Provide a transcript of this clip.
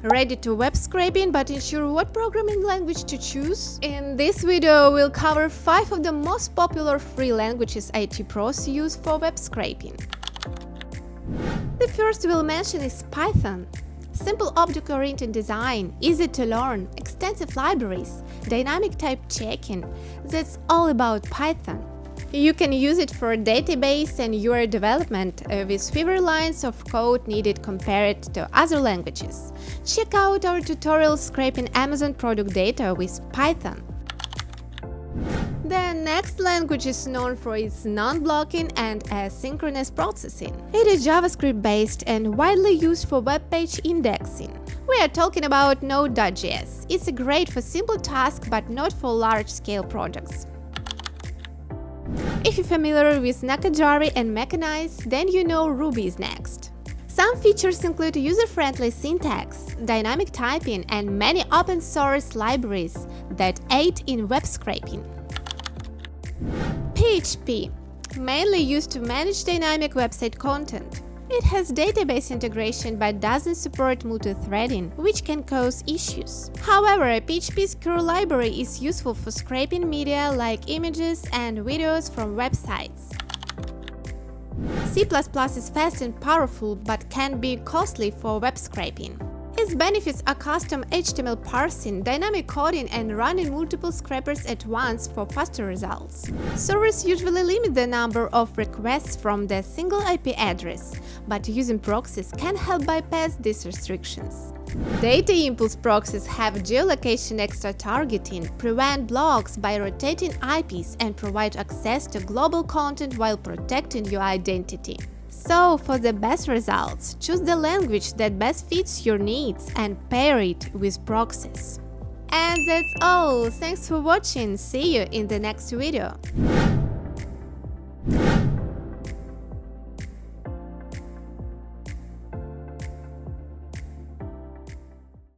Ready to web scraping but unsure what programming language to choose? In this video, we'll cover 5 of the most popular free languages IT pros use for web scraping. The first we'll mention is Python. Simple object-oriented design, easy to learn, extensive libraries, dynamic type checking – that's all about Python. You can use it for database and UI development with fewer lines of code needed compared to other languages. Check out our tutorial scraping Amazon product data with Python. The next language is known for its non-blocking and asynchronous processing. It is JavaScript-based and widely used for web page indexing. We are talking about Node.js. It's great for simple tasks but not for large-scale projects. If you're familiar with Nakajari and Mechanize, then you know Ruby is next. Some features include user-friendly syntax, dynamic typing, and many open-source libraries that aid in web scraping. PHP, mainly used to manage dynamic website content. It has database integration but doesn't support multi-threading, which can cause issues. However, PHP's core library is useful for scraping media like images and videos from websites. C++ is fast and powerful but can be costly for web scraping. Its benefits are custom HTML parsing, dynamic coding, and running multiple scrapers at once for faster results. Servers usually limit the number of requests from the single IP address, but using proxies can help bypass these restrictions. DataImpulse proxies have geolocation extra targeting, prevent blocks by rotating IPs, and provide access to global content while protecting your identity. So, for the best results, choose the language that best fits your needs and pair it with proxies. And that's all! Thanks for watching, see you in the next video!